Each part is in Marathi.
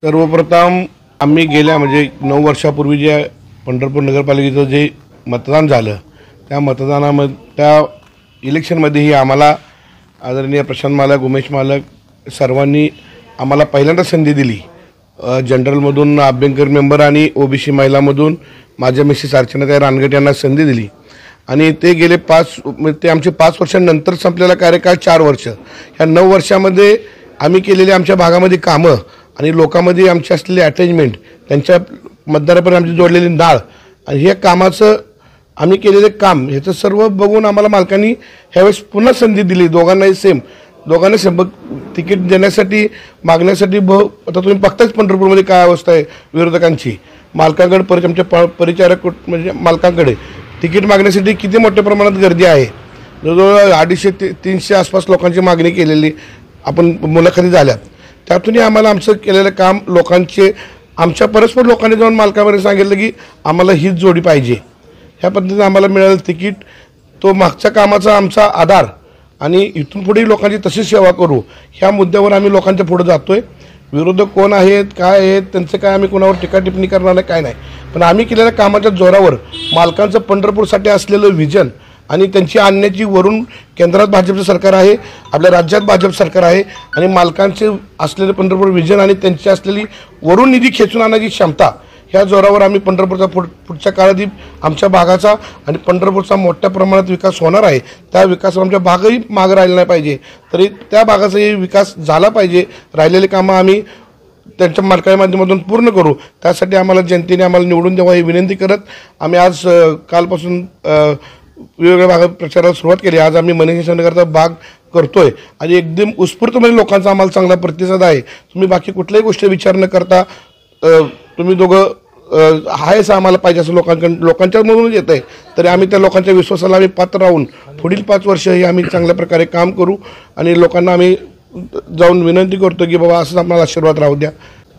सर्वप्रथम आम्ही गेल्या 9 वर्षापूर्वी जे पंढरपूर नगरपालिकेचं जे मतदान झालं त्या मतदानामध्ये त्या इलेक्शनमध्येही आम्हाला आदरणीय प्रशांत मालक, उमेश मालक सर्वांनी आम्हाला पहिल्यांदा संधी दिली। जनरलमधून अभ्यंकर मेंबर आणि ओबीसी महिलामधून माझ्या मिसेस अर्चनाताई रानगट यांना संधी दिली आणि ते गेले ते आमचे 5 वर्षांनंतर संपलेला कार्यकाळ 4 वर्ष। ह्या 9 वर्षामध्ये आम्ही केलेले आमच्या भागामध्ये कामं आणि लोकांमध्ये आमची असलेली अटॅचमेंट, त्यांच्या मतदारापर्यंत आमची जोडलेली नाळ आणि हे कामाचं आम्ही केलेले काम ह्याचं सर्व बघून आम्हाला मालकांनी ह्यावेळेस पुन्हा संधी दिली। दोघांनाही सेम तिकीट देण्यासाठी मागण्यासाठी आता तुम्ही बघताच पंढरपूरमध्ये काय अवस्था आहे विरोधकांची। मालकांकडे आमच्या परिचारक म्हणजे मालकांकडे तिकीट मागण्यासाठी किती मोठ्या प्रमाणात गर्दी आहे। जवळजवळ 250 ते 300 आसपास लोकांची मागणी केलेली आपण मुलाखती झाल्यात। त्यातूनही आम्हाला आमचं केलेलं काम लोकांचे आमच्या परस्पर लोकांनी जाऊन मालकामध्ये सांगितलं की आम्हाला हीच जोडी पाहिजे। ह्या पद्धतीने आम्हाला मिळालं तिकीट, तो मागच्या कामाचा आमचा आधार आणि इथून पुढे लोकांची तशी सेवा करू ह्या मुद्द्यावर आम्ही लोकांच्या पुढे जातोय। विरोधक कोण आहेत, काय आहेत, त्यांचं काय आम्ही कोणावर टीका टिप्पणी करणार नाही, काय नाही, पण आम्ही केलेल्या कामाच्या जोरावर मालकांचं पंढरपूरसाठी असलेलं विजन आणि त्यांची आणण्याची वरून केंद्रात भाजपचं सरकार आहे, आपल्या राज्यात भाजप सरकार आहे आणि मालकांचे असलेले पंढरपूर विजन आणि त्यांची असलेली वरून निधी खेचून आणण्याची क्षमता ह्या जोरावर आम्ही पंढरपूरचा पुढच्या काळात आमच्या भागाचा आणि पंढरपूरचा मोठ्या प्रमाणात विकास होणार आहे। त्या विकासावर आमच्या भागही मागं राहिला नाही पाहिजे, तरी त्या भागाचाही विकास झाला पाहिजे। राहिलेली कामं आम्ही त्यांच्या मालकाच्या माध्यमातून पूर्ण करू, त्यासाठी आम्हाला जनतेने आम्हाला निवडून द्यावा ही विनंती करत आम्ही आज कालपासून वेगवेगळ्या भागात प्रचाराला सुरुवात केली। आज आम्ही मनसेनगरचा भाग करतोय आणि एकदम उत्स्फूर्तपणे लोकांचा आम्हाला चांगला प्रतिसाद आहे। तुम्ही बाकी कुठल्याही गोष्टी विचार न करता तुम्ही दोघं आहेच आम्हाला पाहिजे असं लोकांच्यामधूनच येत आहे, तरी आम्ही त्या लोकांच्या विश्वासाला आम्ही पात्र राहून पुढील 5 वर्षही आम्ही चांगल्या प्रकारे काम करू आणि लोकांना आम्ही जाऊन विनंती करतो की बाबा असंच आम्हाला आशीर्वाद राहू द्या।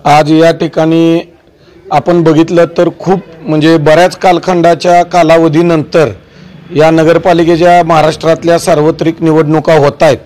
आज या ठिकाणी आपण बघितलं तर खूप म्हणजे बऱ्याच कालखंडाच्या कालावधीनंतर या नगरपालिकेच्या महाराष्ट्रातल्या सार्वत्रिक निवडणुका होत आहेत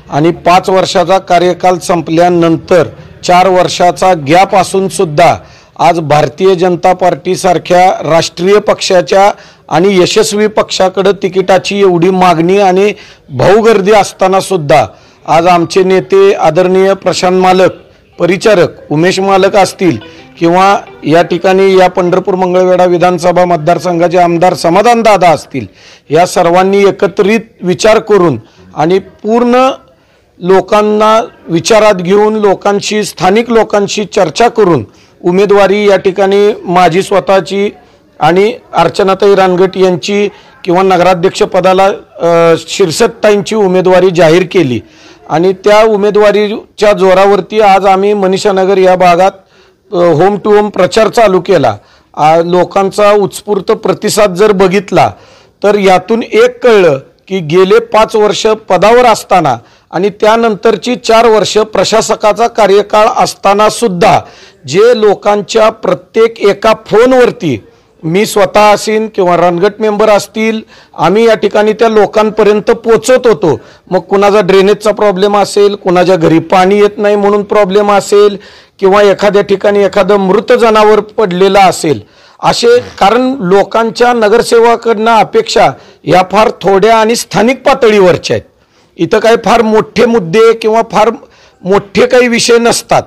आणि 5 वर्षाचा कार्यकाल संपल्यानंतर 4 वर्षाचा गॅप असून सुद्धा आज भारतीय जनता पार्टी सारख्या राष्ट्रीय पक्षाच्या आणि यशस्वी पक्षाकडे तिकिटाची एवढी मागणी आणि भाऊगर्दी असताना सुद्धा आज आमचे नेते आदरणीय प्रशांत मालक, परिचारक उमेश मालक असतील किंवा या ठिकाणी या पंढरपूर मंगळवेढा विधानसभा मतदारसंघाचे आमदार समाधान दादा असतील, या सर्वांनी एकत्रित विचार करून आणि पूर्ण लोकांना विचारात घेऊन लोकांशी, स्थानिक लोकांशी चर्चा करून उमेदवारी या ठिकाणी माझी स्वतःची आणि अर्चनाताई रानगट यांची किंवा नगराध्यक्ष पदाला शिरसतताईंची उमेदवारी जाहीर केली आणि त्या उमेदवारीच्या जोरावरती आज आम्ही मनीषानगर या भागात होम टू होम प्रचार चालू केला। लोकांचा उत्स्फूर्त प्रतिसाद जर बघितला तर यातून एक कळलं की गेले 5 वर्ष पदावर असताना आणि त्यानंतरची 4 वर्ष प्रशासकाचा कार्यकाळ असताना सुद्धा जे लोकांच्या प्रत्येक एका फोनवरती मी स्वतः असेन किंवा रानगट मेंबर असतील, आम्ही या ठिकाणी त्या लोकांपर्यंत पोचत होतो। मग कुणाचा ड्रेनेजचा प्रॉब्लेम असेल, कुणाच्या घरी पाणी येत नाही म्हणून प्रॉब्लेम असेल किंवा एखाद्या ठिकाणी एखादं मृत जनावर पडलेलं असेल, असे कारण लोकांच्या नगरसेवकांना अपेक्षा या फार थोड्या आणि स्थानिक पातळीवरच्या आहेत। इथं काही फार मोठे मुद्दे किंवा फार मोठे काही विषय नसतात।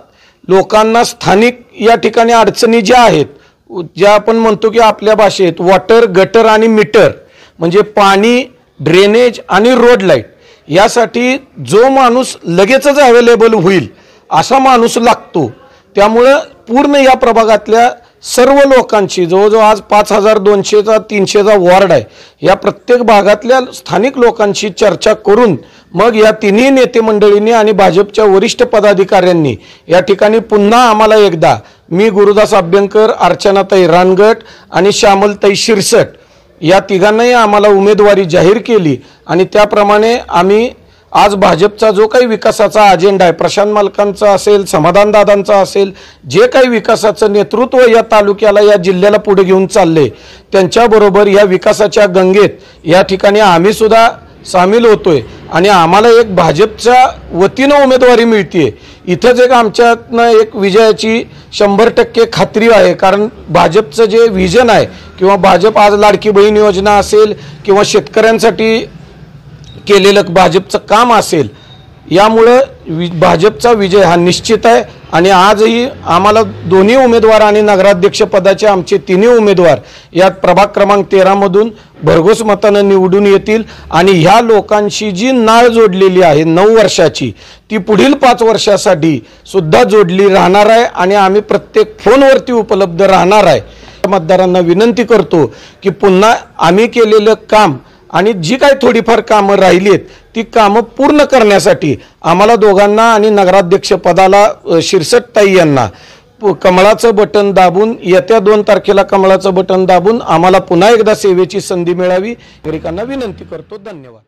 लोकांना स्थानिक या ठिकाणी अडचणी ज्या आहेत, ज्या आपण म्हणतो की आपल्या भाषेत वॉटर, गटर आणि मीटर म्हणजे पाणी, ड्रेनेज आणि रोड लाईट, यासाठी जो माणूस लगेचच अवेलेबल होईल असा माणूस लागतो। त्यामुळं पूर्ण या प्रभागातल्या सर्व लोकांची जवळजवळ आज 5200चा 300चा वॉर्ड आहे, या प्रत्येक भागातल्या स्थानिक लोकांशी चर्चा करून मग या तिन्ही नेते मंडळींनी आणि भाजपच्या वरिष्ठ पदाधिकाऱ्यांनी या ठिकाणी पुन्हा आम्हाला एकदा मी गुरुदास अभ्यंकर, अर्चनाताई रानगट आणि श्यामलताई शिरसट या तिघांनाही आम्हाला उमेदवारी जाहीर केली आणि त्याप्रमाणे आम्ही आज भाजपचा जो काही विकासाचा अजेंडा आहे, प्रशांत मालकांचा असेल, समाधान दादांचा असेल, जे काही विकासाचं नेतृत्व या तालुक्याला या जिल्ह्याला पुढे घेऊन चालले, त्यांच्याबरोबर या विकासाच्या गंगेत या ठिकाणी आम्ही सुद्धा सामील होतोय आणि आम्हाला एक भाजपच्या वतीनं उमेदवारी मिळते, इथंच एक आमच्यातनं एक विजयाची 100% खात्री आहे. कारण भाजपचं जे व्हिजन आहे किंवा भाजप आज लाडकी बहीण योजना असेल किंवा शेतकऱ्यांसाठी केलेलं भाजपचं काम असेल, यामुळं भाजपचा विजय हा निश्चित आहे. आणि आजही आम्हाला दोन्ही उमेदवार आणि नगराध्यक्ष पदाचे आमचे तिन्ही उमेदवार यात प्रभाग क्रमांक 13 मधून भरघोस मतानं निवडून येतील. आणि ह्या लोकांशी जी नाळ जोडलेली आहे 9 वर्षाची, ती पुढील 5 वर्षासाठी सुद्धा जोडली राहणार आहे आणि आम्ही प्रत्येक फोनवरती उपलब्ध राहणार आहे. मतदारांना विनंती करतो की पुन्हा आम्ही केलेलं काम आणि जी काही थोडीफार कामं राहिली आहेत ती कामं पूर्ण करण्यासाठी आम्हाला दोघांना आणि नगराध्यक्ष पदाला शिरसटताई यांना कमळाचं बटन दाबून येत्या 2 तारखेला कमळाचं बटन दाबून आम्हाला पुन्हा एकदा सेवेची संधी मिळावी नागरिकांना विनंती करतो. धन्यवाद.